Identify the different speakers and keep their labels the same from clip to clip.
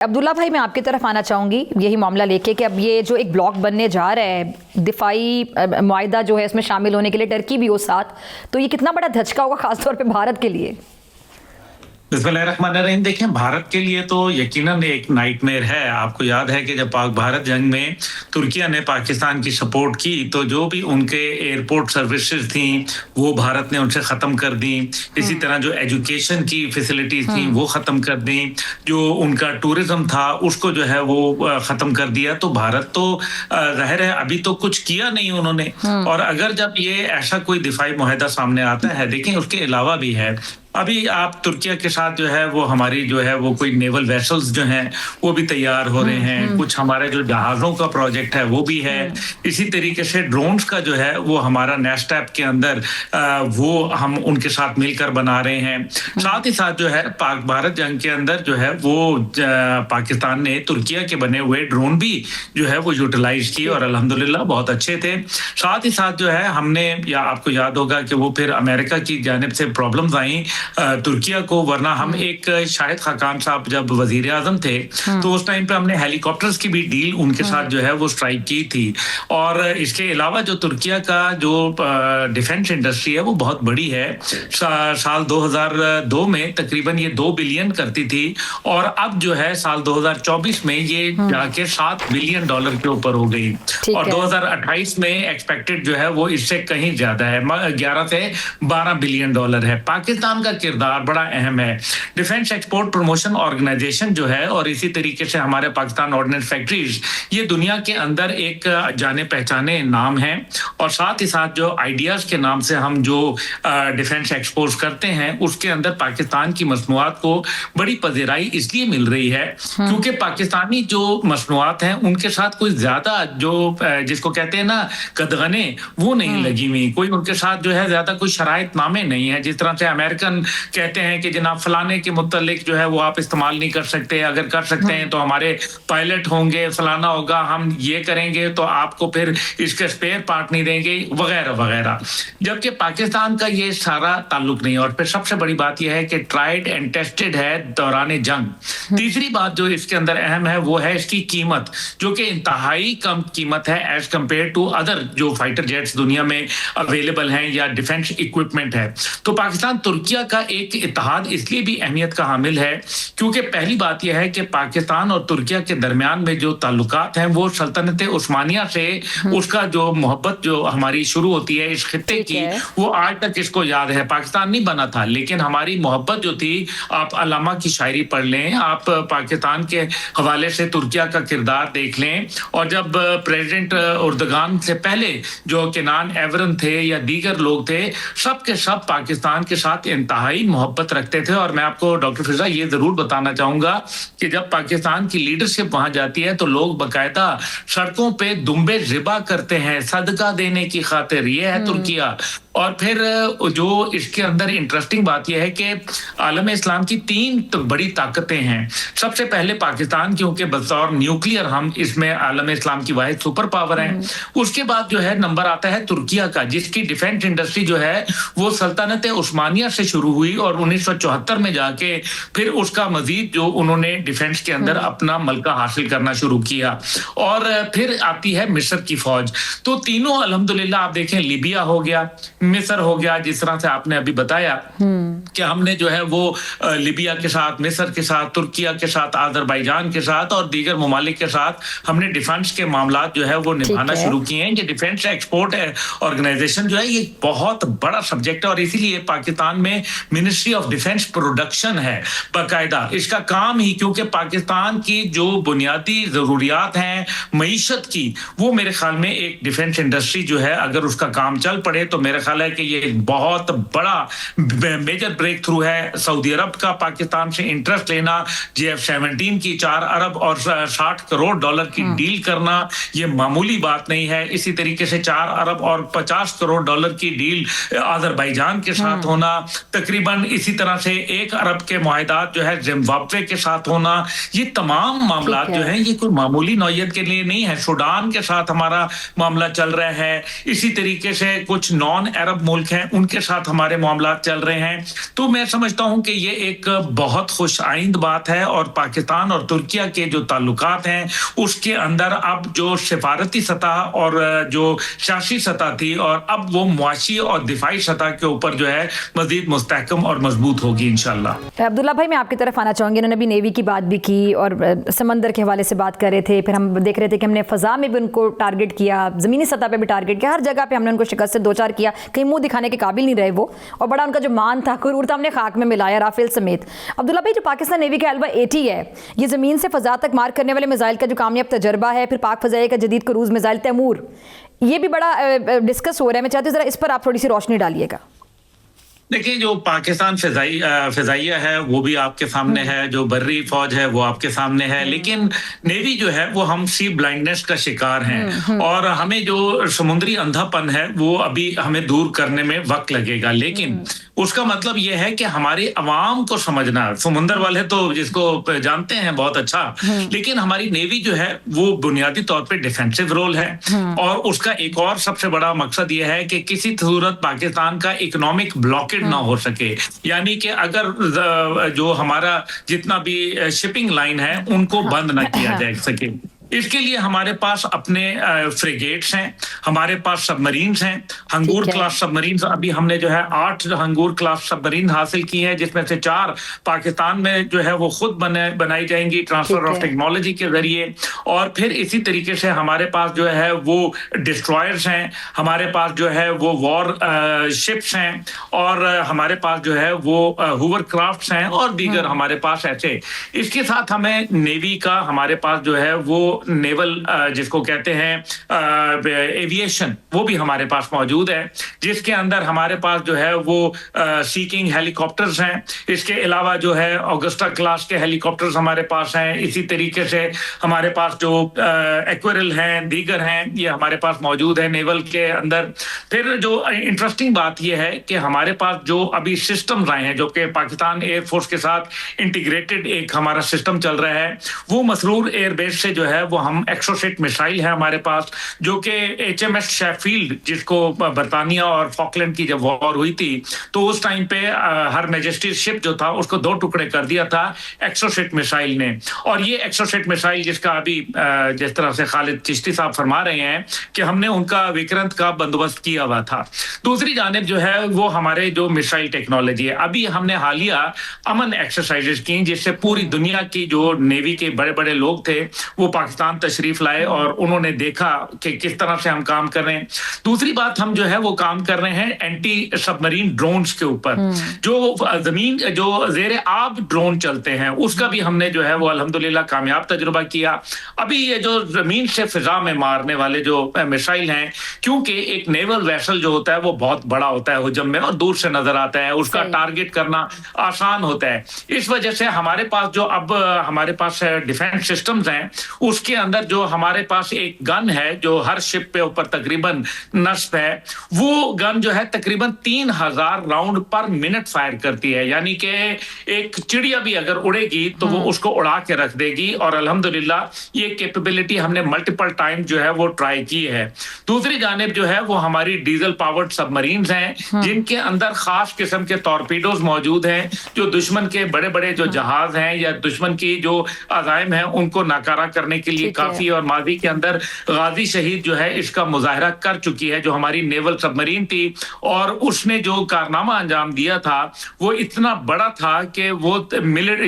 Speaker 1: عبداللہ بھائی، میں آپ کی طرف آنا چاہوں گی یہی معاملہ لے کے کہ اب یہ جو ایک بلاک بننے جا رہا ہے، دفاعی معاہدہ جو ہے اس میں شامل ہونے کے لیے ٹرکی بھی ہو ساتھ، تو یہ کتنا بڑا دھچکا ہوگا خاص طور پہ بھارت کے لیے؟
Speaker 2: بسم اللہ الرحمن الرحیم. دیکھیں، بھارت کے لیے تو یقیناً ایک نائٹ میئر ہے. آپ کو یاد ہے کہ جب پاک بھارت جنگ میں ترکیہ نے پاکستان کی سپورٹ کی تو جو بھی ان کے ایئرپورٹ سروسز تھیں وہ بھارت نے ان سے ختم کر دیں. اسی طرح جو ایجوکیشن کی فیسلٹیز تھیں وہ ختم کر دیں. جو ان کا ٹورزم تھا اس کو جو ہے وہ ختم کر دیا. تو بھارت تو ظاہر ہے ابھی تو کچھ کیا نہیں انہوں نے. اور اگر جب یہ ایسا کوئی دفاعی معاہدہ سامنے آتا ہے، دیکھیں اس کے علاوہ بھی ہے. ابھی آپ ترکیہ کے ساتھ جو ہے وہ ہماری جو ہے وہ کوئی نیول ویسلز جو ہیں وہ بھی تیار ہو رہے ہیں. کچھ ہمارے جو جہازوں کا پروجیکٹ ہے وہ بھی ہے. اسی طریقے سے ڈرونز کا جو ہے وہ ہمارا نیسٹیپ کے اندر وہ ہم ان کے ساتھ مل کر بنا رہے ہیں. ساتھ ہی ساتھ جو ہے پاک بھارت جنگ کے اندر جو ہے وہ پاکستان نے ترکیہ کے بنے ہوئے ڈرون بھی جو ہے وہ یوٹیلائز کی اور الحمدللہ بہت اچھے تھے. ساتھ ہی ساتھ جو ہے ہم نے، یا آپ کو یاد ہوگا کہ وہ پھر امریکہ کی جانب سے پرابلمز آئیں ترکیہ کو، ورنہ ہم ایک شاہد خاقان صاحب جب وزیر اعظم تھے تو اس ٹائم پہ ہم نے ہیلی کاپٹرز کی بھی ڈیل ان کے ساتھ جو ہے وہ سٹرائک کی تھی. اور اس کے علاوہ جو ترکیہ کا جو ڈیفنس انڈسٹری ہے وہ بہت بڑی ہے. سال 2002 میں تقریباً یہ 2 بلین کرتی تھی اور اب جو ہے سال 2024 میں یہ جا کے $7 بلین کے اوپر ہو گئی. اور 2028 میں ایکسپیکٹڈ جو ہے وہ اس سے کہیں زیادہ ہے، 11 سے 12 بلین ڈالر ہے. پاکستان کا کردار بڑا اہم ہے. ڈیفنس ایکسپورٹ پروموشن آرگنائزیشن جو ہے اور اسی طریقے سے ہمارے پاکستان آرڈننس فیکٹریز، یہ دنیا کے اندر ایک جانے پہچانے نام ہیں. اور ساتھ ہی ساتھ جو آئیڈیاز کے نام سے ہم جو ڈیفنس ایکسپورٹ کرتے ہیں اس کے اندر پاکستان کی مصنوعات کو بڑی پذیرائی اس لیے مل رہی ہے کیونکہ پاکستانی جو مصنوعات ہیں ان کے ساتھ کوئی زیادہ جو جس کو کہتے ہیں نا قدغنے، وہ نہیں لگی ہوئی. کوئی ان کے ساتھ جو ہے زیادہ کوئی شرائط نامے نہیں ہے. جس طرح سے امریکن کہتے ہیں کہ جناب فلانے کے متعلق جو ہے وہ آپ استعمال نہیں کر سکتے، اگر کر سکتے ہیں تو ہمارے پائلٹ ہوں گے، فلانا ہوگا، ہم یہ کریں گے تو آپ کو پھر اس کے اسپیئر پارٹ نہیں دیں گے، وغیرہ وغیرہ. جبکہ پاکستان کا یہ سارا تعلق نہیں. اور پھر سب سے بڑی بات یہ ہے کہ ٹرائیڈ اینڈ ٹیسٹڈ ہے دوران جنگ. تیسری بات جو اس کے اندر اہم ہے وہ ہے اس کی قیمت، جو کہ انتہائی کم قیمت ہے ایز کمپیئر ٹو ادر جو فائٹر جیٹس دنیا میں اویلیبل ہیں یا ڈیفنس اکوپمنٹ ہے. تو پاکستان ترکیہ کا ایک اتحاد اس لیے بھی اہمیت کا حامل ہے کیونکہ پہلی بات یہ ہے کہ پاکستان اور ترکیہ کے درمیان میں جو تعلقات ہیں وہ سلطنت عثمانیہ سے اس کا جو محبت جو ہماری شروع ہوتی ہے اس خطے کی، وہ آج تک اس کو یاد ہے. پاکستان نہیں بنا تھا لیکن ہماری محبت جو تھی، آپ علامہ کی شاعری پڑھ لیں، آپ پاکستان کے حوالے سے ترکیہ کا کردار دیکھ لیں. اور جب پریزیڈنٹ اردگان سے پہلے جو کینان ایورن تھے یا دیگر لوگ تھے، سب کے سب پاکستان کے ساتھ انتہائی محبت رکھتے تھے. اور میں آپ کو ڈاکٹر فضا یہ ضرور بتانا چاہوں گا کہ جب پاکستان کی لیڈرشپ وہاں جاتی ہے تو لوگ باقاعدہ سڑکوں پہ دمبے ذبح کرتے ہیں صدقہ دینے کی خاطر. یہ ہے ترکیہ. اور پھر جو اس کے اندر انٹرسٹنگ بات یہ ہے کہ عالم اسلام کی 3 بڑی طاقتیں ہیں. سب سے پہلے پاکستان، کیونکہ بطور نیوکلیئر ہم اس میں عالم اسلام کی واحد سپر پاور ہیں. اس کے بعد جو ہے نمبر آتا ہے ترکیہ کا، جس کی ڈیفنس انڈسٹری جو ہے وہ سلطنت عثمانیہ سے شروع ہوئی اور 1974 میں جا کے پھر اس کا مزید جو انہوں نے ڈیفنس کے اندر اپنا ملکہ حاصل کرنا شروع کیا. اور پھر آتی ہے مصر کی فوج. تو تینوں الحمدللہ آپ دیکھیں، لیبیا ہو گیا، مصر ہو گیا، جس طرح سے آپ نے ابھی بتایا کہ ہم نے جو ہے وہ لیبیا کے ساتھ، مصر کے ساتھ، ترکیہ کے ساتھ، آذربائیجان کے ساتھ اور دیگر ممالک کے ساتھ ہم نے ڈیفنس کے معاملات جو ہے وہ نبھانا شروع کیے ہیں. یہ ڈیفنس ایکسپورٹ آرگنائزیشن جو ہے یہ بہت بڑا سبجیکٹ ہے اور اسی لیے پاکستان میں منسٹری آف ڈیفنس پروڈکشن ہے باقاعدہ. اس کا کام ہی، کیونکہ پاکستان کی جو بنیادی ضروریات ہیں معیشت کی، وہ میرے خیال میں ایک ڈیفنس انڈسٹری جو ہے اگر اس کا کام چل پڑے تو میرے خیال ہے کہ یہ ایک بہت بڑا میجر بریک تھرو ہے. سعودی عرب کا پاکستان سے انٹرسٹ لینا، JF-17 کی 4 ارب اور 60 کروڑ ڈالر کی ڈیل کرنا، یہ معمولی بات نہیں ہے. اسی طریقے سے 4 ارب اور 50 کروڑ ڈالر کی ڈیل آذربائیجان کے ساتھ ہونا، تقریباً اسی طرح سے 1 ارب کے معاہدات جو ہے زمبابوے کے ساتھ ہونا، یہ تمام معاملات جو ہیں یہ کوئی معمولی نوعیت کے لیے نہیں ہے. سوڈان کے ساتھ ہمارا معاملہ چل رہا ہے. اسی طریقے سے کچھ نان عرب ملک ہیں ان کے ساتھ ہمارے معاملات چل رہے ہیں. تو میں سمجھتا ہوں کہ یہ ایک بہت خوش آئند بات ہے, اور پاکستان اور ترکیہ کے جو تعلقات ہیں اس کے اندر اب جو سفارتی سطح اور جو سیاسی سطح تھی, اور اب وہ معاشی اور دفاعی سطح کے اوپر جو ہے مزید مستحکم اور مضبوط ہوگی انشاءاللہ.
Speaker 1: عبداللہ بھائی, میں آپ کی طرف آنا چاہوں گی. انہوں نے بھی نیوی کی بات بھی کی اور سمندر کے حوالے سے بات کر رہے تھے, پھر ہم دیکھ رہے تھے کہ ہم نے فضا میں بھی ان کو ٹارگٹ کیا, زمینی سطح پہ بھی ٹارگٹ کیا, ہر جگہ پہ ہم نے ان کو شکست سے دو چار کیا, کہیں منہ دکھانے کے قابل نہیں رہے وہ, اور بڑا ان کا جو مان تھا غرور تھا ہم نے خاک میں ملایا رافیل سمیت. عبداللہ بھائی, جو پاکستان نیوی کا الوا 80 ہے, یہ زمین سے فضا تک مار کرنے والے میزائل کا جو کامیاب تجربہ ہے, پھر پاک فضائیہ کا جدید کروز میزائل تیمور, یہ بھی بڑا ڈسکس ہو رہا ہے. میں چاہتی ہوں ذرا اس پر آپ تھوڑی سی روشنی ڈالیے گا.
Speaker 2: دیکھیں, جو پاکستان فضائیہ ہے وہ بھی آپ کے سامنے ہے, جو بری فوج ہے وہ آپ کے سامنے ہے, لیکن نیوی جو ہے وہ ہم سی بلائنڈنس کا شکار ہیں, اور ہمیں جو سمندری اندھا پن ہے وہ ابھی ہمیں دور کرنے میں وقت لگے گا. لیکن اس کا مطلب یہ ہے کہ ہمارے عوام کو سمجھنا, سمندر والے تو جس کو جانتے ہیں بہت اچھا, لیکن ہماری نیوی جو ہے وہ بنیادی طور پہ ڈیفینسو رول ہے, اور اس کا ایک اور سب سے بڑا مقصد یہ ہے کہ کسی صورت پاکستان کا اکنامک بلاکیج نہ ہو سکے, یعنی کہ اگر جو ہمارا جتنا بھی شپنگ لائن ہے ان کو بند نہ کیا جا سکے. اس کے لیے ہمارے پاس اپنے فریگیٹس ہیں, ہمارے پاس سب مرینز ہیں, ہنگور کلاس سب مرینز. ابھی ہم نے جو ہے 8 ہنگور کلاس سب مرین حاصل کی ہیں, جس میں سے 4 پاکستان میں جو ہے وہ خود بنائی جائیں گی ٹرانسفر آف ٹیکنالوجی کے ذریعے. اور پھر اسی طریقے سے ہمارے پاس جو ہے وہ ڈسٹرائرز ہیں, ہمارے پاس جو ہے وہ وار شپس ہیں, اور ہمارے پاس جو ہے وہ ہوور کرافٹس ہیں, اور دیگر ہمارے پاس ایسے. اس کے ساتھ ہمیں نیوی کا ہمارے پاس جو ہے وہ نیول جس کو کہتے ہیں ایویشن, وہ بھی ہمارے پاس موجود ہے, جس کے اندر ہمارے پاس جو ہے وہ سیکنگ ہیلی کاپٹرز ہیں. اس کے علاوہ جو ہے آگسٹا کلاس کے ہیلی کاپٹرز ہمارے پاس ہیں. اسی طریقے سے ہمارے پاس جو ایکویرل ہیں, دیگر ہیں, یہ ہمارے پاس موجود ہے نیول کے اندر. پھر جو انٹرسٹنگ بات یہ ہے کہ ہمارے پاس جو ابھی سسٹمز آئے ہیں, جو کہ پاکستان ایئر فورس کے ساتھ انٹیگریٹڈ ایک ہمارا سسٹم چل رہا ہے, وہ مسرور ایئر بیس سے جو ہے وہ ہم ایکسوسیٹ میسائل ہے ہمارے پاس, جو کہ ایچ ایم ایس شیفیلڈ, جس کو برطانیہ اور فاکلینڈ کی جب وار ہوئی تھی تو اس ٹائم پہ ہر میجسٹی شپ جو تھا اس کو 2 ٹکڑے کر دیا تھا ایکسوسیٹ میسائل نے. اور یہ ایکسوسیٹ میسائل جس کا ابھی جس طرح سے خالد چشتی صاحب فرما رہے ہیں کہ ہم نے ان کا وکرنت کا بندوبست کیا ہوا تھا. دوسری جانب جو ہے وہ ہمارے جو میسائل ٹیکنالوجی ہے, ابھی ہم نے حالیہ امن ایکسرسائزز کی, جس سے پوری دنیا کی جو نیوی کے بڑے بڑے لوگ تھے وہ پاکستان تشریف لائے, اور انہوں نے دیکھا کہ کس طرح سے ہم کام کر رہے ہیں. دوسری بات, ہم جو ہے وہ کام کر رہے ہیں اینٹی سب مرین ڈرونز کے اوپر, جو زمین جو زیر آب ڈرون چلتے ہیں, اس کا بھی ہم نے جو ہے وہ الحمدللہ کامیاب تجربہ کیا. ابھی یہ جو زمین سے فضا میں مارنے والے جو میسائل ہیں, کیونکہ ایک نیول ویسل جو ہوتا ہے وہ بہت بڑا ہوتا ہے حجم میں اور دور سے نظر آتا ہے, اس کا ٹارگٹ کرنا آسان ہوتا ہے. اس وجہ سے ہمارے پاس جو اب ہمارے پاس ڈیفینس سسٹمز ہیں, اس کے اندر جو ہمارے پاس ایک گن ہے جو ہر شپ پہ اوپر تقریباً نصب ہے, وہ گن جو ہے تقریباً 3000 راؤنڈ پر منٹ فائر کرتی ہے, یعنی کہ ایک چڑیا بھی اگر اڑے گی تو وہ اس کو اڑا کے رکھ دے گی. اور الحمدللہ یہ کیپیبلٹی ہم نے ملٹیپل ٹائم جو ہے وہ ٹرائی کی ہے. دوسری جانب جو ہے وہ ہماری ڈیزل پاورڈ سب مرینز ہیں, جن کے اندر خاص قسم کے ٹورپیڈوز موجود ہیں, جو دشمن کے بڑے بڑے جو جہاز ہیں یا دشمن کی جو عزائم ہیں ان کو ناکارہ کرنے کے لیے کافی, اور ماضی کے اندر غازی شہید جو ہے اس کا مظاہرہ کر چکی ہے, جو ہماری نیول سب مرین تھی, اور اس نے جو کارنامہ انجام دیا تھا وہ اتنا بڑا تھا کہ وہ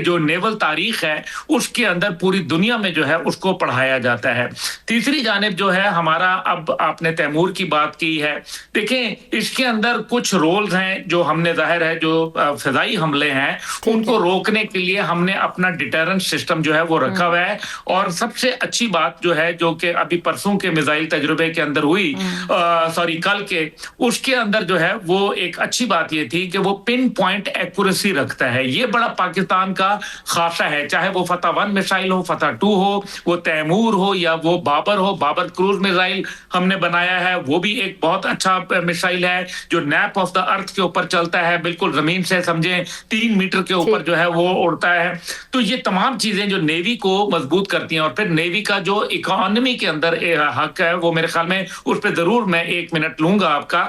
Speaker 2: جو نیول تاریخ ہے اس کے اندر پوری دنیا میں جو ہے اس کو پڑھایا جاتا ہے. تیسری جانب جو ہے ہمارا, اب آپ نے تیمور کی بات کی ہے, دیکھیں اس کے اندر کچھ رولز ہیں جو ہم نے ظاہر ہے جو فضائی حملے ہیں ان کو روکنے کے لیے ہم نے اپنا ڈیٹرنس سسٹم جو ہے وہ رکھا ہوا ہے. اور سب سے اچھی بات جو ہے جو کہ ابھی پرسوں کے میزائل تجربے کے اندر ہوئی, کل کے, اس کے اندر جو ہے وہ ایک اچھی بات یہ تھی کہ وہ پن پوائنٹ ایکوریسی رکھتا ہے. یہ بڑا پاکستان کا خاصہ ہے, چاہے وہ فتح 1 میسائل ہو, فتح 2 ہو, وہ تیمور ہو یا وہ بابر ہو. بابر کروز میسائل ہم نے بنایا ہے, وہ بھی ایک بہت اچھا میسائل ہے جو نیپ آف دا ارتھ کے اوپر چلتا ہے, بالکل زمین سے سمجھیں 3 میٹر کے اوپر جو ہے وہ اڑتا ہے. تو یہ تمام چیزیں جو نیوی کو مضبوط کرتی ہیں. اور پھر نیوی کا جو اکانومی کے اندر حق ہے وہ میرے خیال میں اس پہ ضرور میں 1 منٹ لوں گا آپ کا.